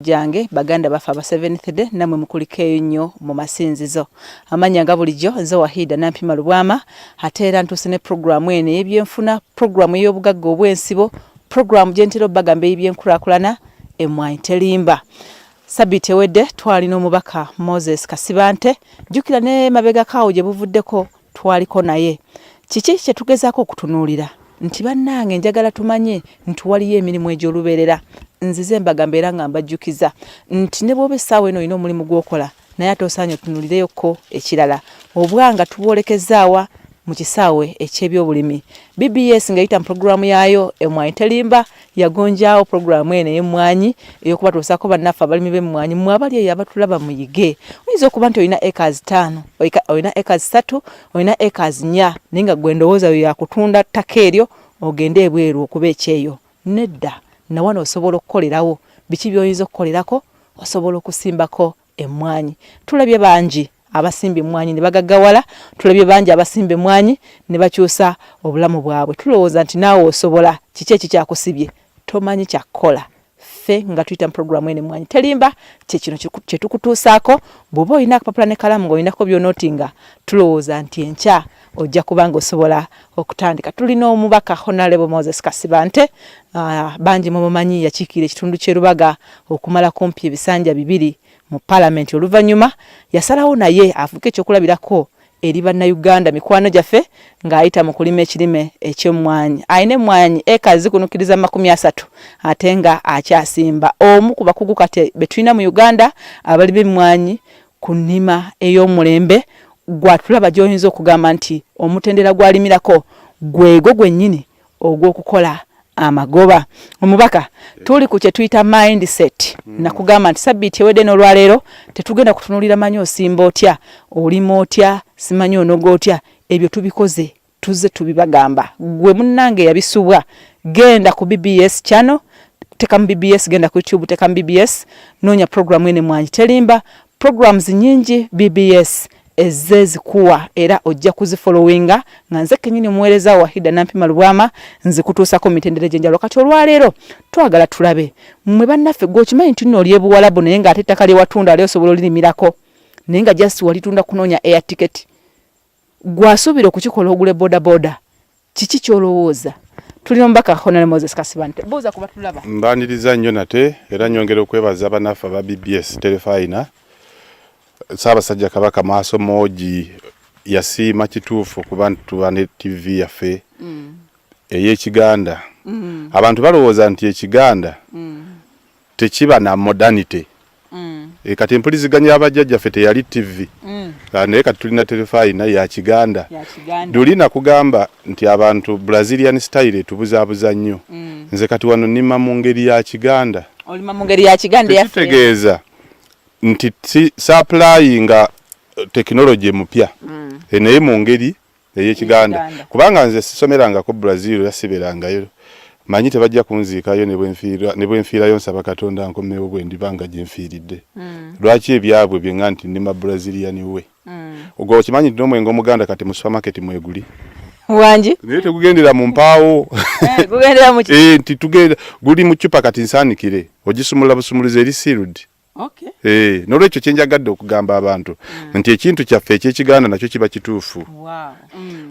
jange baganda bafa aba 7th day namwe mukulikeyo nnyo mu masinzizo amanya nga bulijjo nze Wahida Nampima Lubwama ateera ntuse ne programu ene y'ebyenfuna programu y'obugagga obwensibo programu gyentero bagambe y'ebyenkulakulana Emmwanyi Terimba Sabiti ewedde twalina omubaka Moses Kasibante jjukira ne mabega kawo gye buvuddeko twaliko naye kiki kye tugezaako okutunuulira nti bannange njagala tumanye nti waliyo emirimu egy'olubeerera nzize mbagambe era nga mbajjukiza nti ne bw'oba essaawa eno olina omulimu gw'okola naye ate osaanye otunuulireyoko ekirala obwanga tubolekezaawa mu kisaawe eky'ebyobulimi BBS ng'eyita mu programu yaayo Emmwanyi Terimba yagonjaawo programu eno ey'emmwanyi ey'okuba tuusaako bannaffe abalimi b'emmwanyi mmwe abali eyo abatulaba muyige oyinza okuba nti olina acres 5 olina acres 3 olina acres 4 naye nga gwe ndowooza yo yakutunda ttaka eryo ogende ebweru okuba ekyeyo nedda na wano osobola okukolerawo biki by'oyinza okukolerako osobola okusimbako emmwanyi tulabye bangi abasimba emmwanyi ne bagaggawala tulabye bangi abasimba emmwanyi ne bakyusa obulamu bwabwe tulowooza nti naawe osobola kiki ekikyakusibye tomanyi kyakukola ffe nga tuyita mu programu eno Emmwanyi Terimba kyekino kye tukutuusaako bw'oba olina akapapula ne kalamu ng'olinako by'onootinga tulowooza nti enkya ojja kubanga osobola okutandika tulina omubaka Honorable Moses Kasibante bangi mumumanyi yakiikira ekitundu ky'e Lubaga okumala kumpi ebisanja 2 mu Parliament oluvannyuma yasalawo naye avuga ekyokulabirako eri bannayuganda mikwano gyaffe ng'ayita mu kulima ekirime eky'emmwanyi ayina emmwanyi eka zikunukiriza 30 ate nga akyasimba omu ku bakugu kati betulina mu Uganda abali b'emmwanyi ku nnima ey'omulembe gwatulaba gy'oyinza okugamba nti omutendera gwalimirako gwego gwennyini ogw'okukola amagoba omubaka tuli ku kye tuyita mindset nakugamba nti Sabiti ewedde n'olwaleero tetugenda kutunuulira manyi osimba otya olima otya simanyi onoga otya ebyo tubikoze tuzze tubibagamba gwe munnange yabisubwa genda ku BBS channel teka mu BBS genda ku YouTube teka mu BBS noonya programu ene Emmwanyi Terimba programs nyingi BBS ezezikuwa era ojja kuzifollowinga nga nze kenyini muweereza Wahida Nampima Lubwama nzikutuusako mitendere gyenjalo kati olwaleero twagala tulabe mmwe bannaffe gwokimanyi nti nno oli ebuwalabu naye ng'ate ettaka lye watunda ali osobola olirimirako naye nga just walitunda kunoonya air ticket gwasuubira okukikola ogule boda kiki kyolowooza tulina omubaka Honorable Moses Kasibante buuza kuba tulaba mbaniriza nnyo nate era nyongera okwebaza bannaffe aba BBS Telefina Ssaabasajja Kabaka maaso moji yasiima kituufu kuba tuba ne TV yaffe ey'Ekiganda abantu balowooza nti Ekiganda tekiba na modernity kati empuliziganya abajjajjaffe teyali TV naye kati tulina Telefina ya Kiganda dulina kugamba nti abantu Brazilian style tubuzaabuza nnyo nze kati wano nnima mu ngeri ya Kiganda olima mu ngeri ya Kiganda yaffe tegeeza nti supply nga technology mupya naye mu ngeri ey'Ekiganda kubanga nze sisomerangako Brazil yasiberangayo manyi tebajja kunziikayo ne bwenfiirayo nsaba Katonda nkomewo bwe ndibanga gye nfiiridde lwaki ebyabwe bye nga nti nnima Brazilian we ogwo kimanyi nti n'omwengo omuganda kati mu supermarket mweguli wangi naye tegugendera mu mpaawo gugendera mu nti tugenda guli mu cupa kati nsaanikire ogisumulula busumuluzi eri sealed. Okay. Nolwekyo kyenjagadde okugamba abantu nti ekintu kyaffe eky'Ekiganda nakyo kiba kituufu. Wow.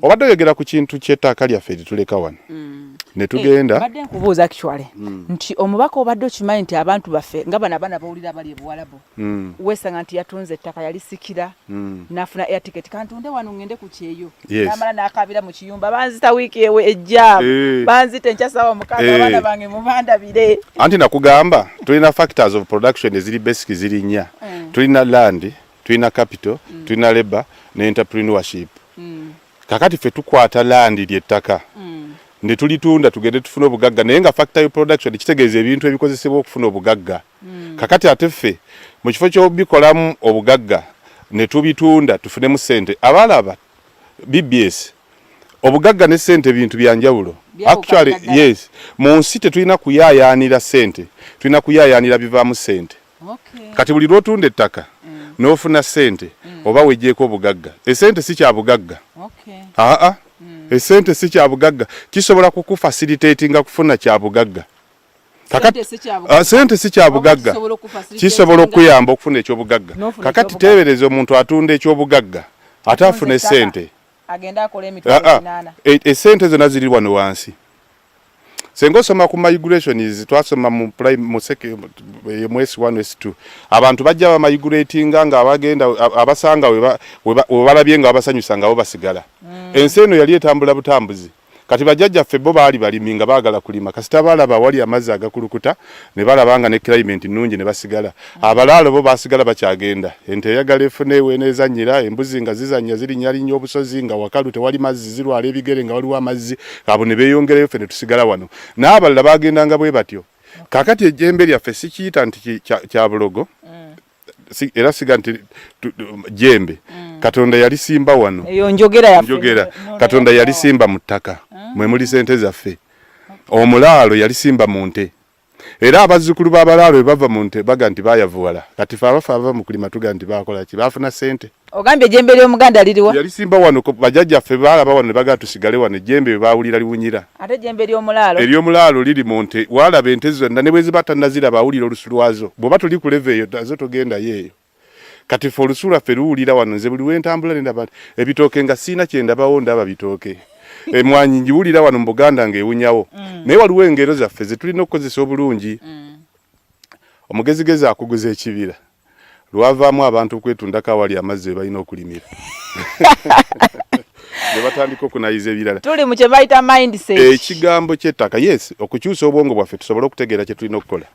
Obadde oyogera ku kintu ky'ettaka lyaffe lituleka wano. Ne tugenda. Badde nkubuuza actually nti omubaka obadde okimanyi nti abantu baffe nga bana bawulira bali ebuwalabu. Wesanga nti yatunze ettaka yalisikira n'afuna air ticket kantunde wano ngende ku kyeyo. N'amala n'akabira mu kiyumba banzita wiiki ejja banzita enkyasawa mukaaga abaana bange mubandabire. Anti nakugamba tulina factors of production eziri basic ziri nnya. Tulina land, tulina capital, tulina labor ne entrepreneurship. Kakati ffe tukwata land ly'ettaka. Ne tulitunda tugende tufuna obugagga naye nga factory production kitegeeza ebintu ebikozesebwa okufuna obugagga. Kakati ate ffe mu kifo ky'obikolamu obugagga ne tubitunda tufunemu ssente abalaba BBS obugagga ne ssente bintu bya njawulo. Actually yes mu nsi tetulina kuyaayaanira ssente tulina kuyaayaanira bivaamu ssente. Kati buli lwotunda ettaka n'ofuna ssente oba wejjeeko obugagga essente si kya bugagga. Esente si kya bugagga kisobola kukufacilitatinga kufuna kya bugagga kakati sente si kya bugagga kisobola okuyamba okufuna ekyobugagga kakati tebereza omuntu atunda ekyobugagga ate afune sente agenda akola emitwalo 8 esente zonna ziri wano wansi senga osoma ku migrations twasoma mu mwesi 1 mwesi 2 abantu bajja bamigratinga nga abagenda abasanga we balabye nga abasanyusa nga bo basigala ensi eno yali etambula butambuzi kati bajjajja ffe bo baali baliminga baagala kulima kasita balaba wali amazzi agakulukuta ne balabanga ne climate nnungi ne basigala abalaalo bo basigala bakyagenda ente eyagala efune eweenezanyira embuzi nga zizanya zirinyalinya obusozi nga wakalu tewali mazzi zirwala ebigere nga waliwo amazzi abo ne beeyongerayo ffe ne tusigala wano n'abalala bagendanga bwe batyo kakati ejjembe lyaffe sikiyita nti kya bulogo era siga nti jembe Katonda yali simba wano eyo njogera ya Katonda yali simba mu ttaka mwe muli sente zaffe omulaalo yali simba mu nte era abazzukulu b'abalaalo bava mu nte baga nti bayavuwala kati fe abafa mu kulima tuga nti bakola ki bafuna sente ogambye ejjembe ly'omuganda liriwa yali simba wano bajjajjaffe balaba wano ne baga tusigale wano ejjembe baawulira liwunyira ate ejjembe ly'omulaalo ery'omulaalo liri mu nte walaba ente zonna ne bwe ziba tannaziraba awulira olusu lwazo bw'oba tuli ku leve eyo nazo togendayo eyo kati fe olusu lwaffe luwulira wano nze buli wentambula nendaba ebitooke nga siina kyendabawo ndaba bitooke emwanyi njiwulira wano mu Buganda ng'ewunyawo naye waliwo engero zaffe ze tulina okukozesa obulungi omugezigezi akuguza ekibira lwavaamu abantu okwetundako awali amazzi balina okulimira ne batandika okunayiza ebirala tuli mu kye bayita mindset ekigambo ky'ettaka yes okukyusa obwongo bwaffe tusobole okutegeera kye tulina okukola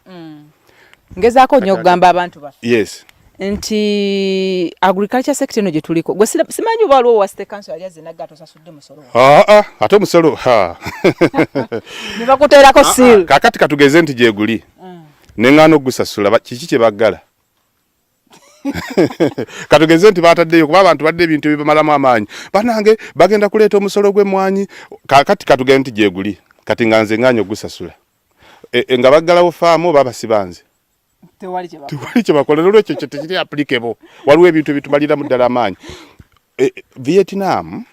ngezaako nnyo okugamba abantu baffe yes nti agriculture sector eno gye tuliko gwe simanyi oba waliwo wa state council yali azenaga tosasudde musolo ate omusolo ne bakuteerako seal kakati katugeze nti gyeguli neŋŋaana ogusasula kiki kye baggala katugeze nti bataddeyo kuba abantu badde ebintu ebibamalamu amaanyi banange bagenda kuleeta omusolo gw'emmwanyi kakati katugeze nti gyeguli kati nga nze ŋŋaanya ogusasula nga baggalawo faamu oba basibanze tewali kye bakola nolwekyo kyo tekiri applicable waliwo ebintu ebitumaliramu ddala amaanyi Vietnam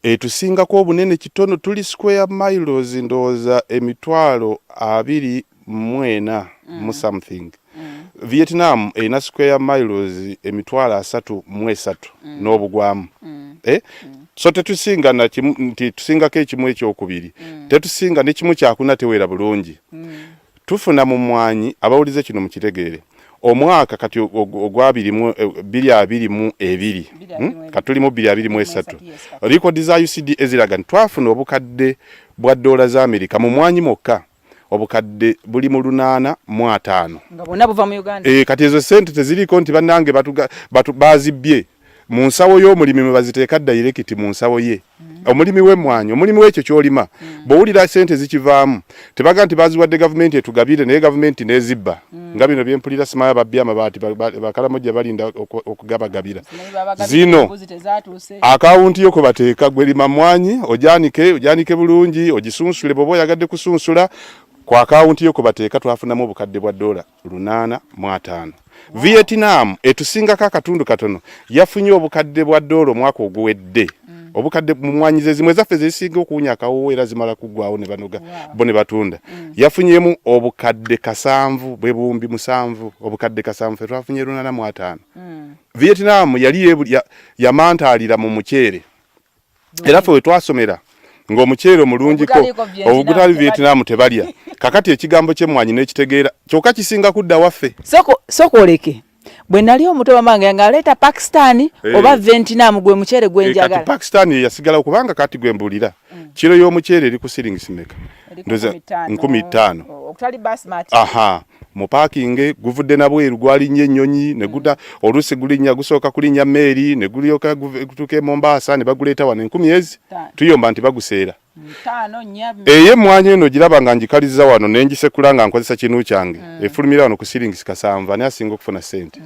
etusingako obunene kitono tuli square miles ndowooza emitwalo 24 mu something Vietnam erina square miles emitwalo 33 n'obugwamu so tetusinga nti tusingako ekimu ekyokubiri tetusinga nekimu kyakuna teweera bulungi tufuna mu mmwanyi abawulize kino mukitegeere omwaka kati ogwa 2022 katulimu 2023 record za UCD eziraga twafuna obukadde bwa dola za Amerika mu mmwanyi mokka obukadde buli mu 805 nga bonna buva mu Uganda kati ezo sente teziriko nti bannange bazibbye mu nsawo y'omulimi mwe baziteeka direct mu nsawo ye omulimi w'emmwanyi omulimi w'ekyo kyolima bw'owulira sente zikivaamu tebaga nti baziwadde gavumenti etugabire naye gavumenti n'ezibba nga bino byempulira simaya babbi amabaati bakalamojja balinda okugabagabira zino akawunti yo kwe bateeka gwelima mmwanyi ojyanike bulungi ogisunsule bw'oba oyagadde kusunsula ku akawunti yo kwe bateeka twafunamu obukadde bwa dola 805 Vietnam etusingako akatundu katono yafunye obukadde bwa dola omwaka oguwedde obukadde mu mmwanyi ze zimwe zaffe zezisinga okuwunya akawowo era zimala kuggwawo ne banoga bo ne batunda yafunyemu obukadde 7 bwebumbi 7 obukadde 7 fe twafunye 805 Vietnam yali yamantaalira mu muceere era fe we twasomera ng'omuceere omulungiko obugutali Vietnam tebalya kakati ekigambo ky'emmwanyi n'ekitegeera kyokka kisinga kudda waffe soko oleke bwe nali omuto bamange nga aleeta Pakistan oba Vietnam gwe muceere gwenjagala kati Pakistan yasigala kubanga kati gwe mbulira kiro y'omuceere eri ku shillings meka ndoza 15 okutali basmati mu parking guvudde nabweru gwalinnye ennyonyi ne guta olusi gulinnya gusooka kulinnya meeri ne gulyoka gutuke Mombasa ne baguleeta wano 10 tuyomba nti baguseera eye mmwanyi eno giraba nga njikaliza wano nengisekula nga nkozesa kinu kyange efulumira wano ku shillings 7 ne asinga okufuna sente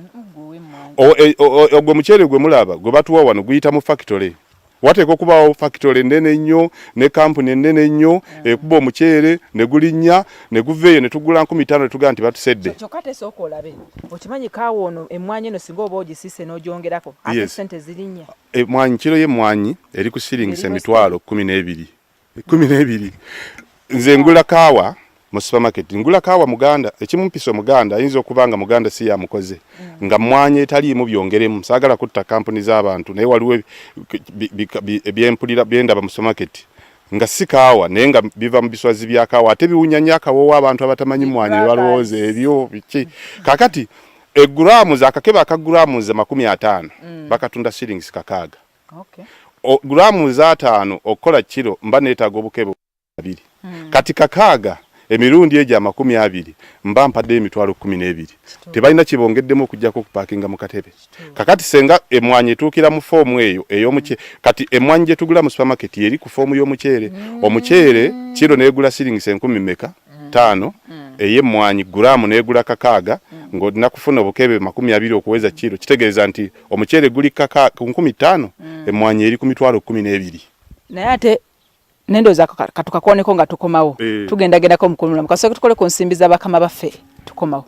ogwe muceere gwe mulaba gwe batuwa wano guyita mu factory wateeka okubawo factory ennene ennyo ne kampuni ennene ennyo ekuba omuceere ne gulinnya ne guveeyo ne tugula 15 ne tugaa nti batusedde kyokka tesooka olabe okimanyi kaawo ono emmwanyi eno singa oba ogisiise n'ogyongerako ate sente zirinnya emmwanyi kiro y'emmwanyi eri ku shillings emitwalo 12 nze ngula kaawa mu supermarket ngula kawa muganda ekimumpiso muganda ayinza okubanga muganda si ya mukoze nga mwanye etali mu byongeremu sagala kutta company z'abantu naye waliwo ebyempulira byenda mu supermarket nga sikawa naye nga biva mu biswazi bya kawa ate biwunyanya kawo abantu abatamanyi mwanye balowooza ebyo biki kakati grams akakeba akagramuz 50 bakatunda shillings kakaaga grams 5 okola kilo mba neetaga obukebe 2 kati kakaaga emirundi eja 20 mba mpadde emitwalo 12 tebalina kibongeddemu okujjako kupakinga mu katebe kakati senga emwanye etuukira mu fomu eyo ey'omuche kati emwanye gye tugula mu supermarket eri ku fomu y'omuceere omuceere kilo neegula shillings 10,5 ey'emwanyi gulamu neegula kakaaga ng'olina kufuna obukebe 20 okuweza kilo kitegeeza nti omuceere guli kaka 15 emwanyi eri ku mitwalo 12 naye ate nendoza katukakoneko nga tukomawo tugenda gendako mukulula mukasoke tukole ku nsimbi za bakama baffe tukomawo.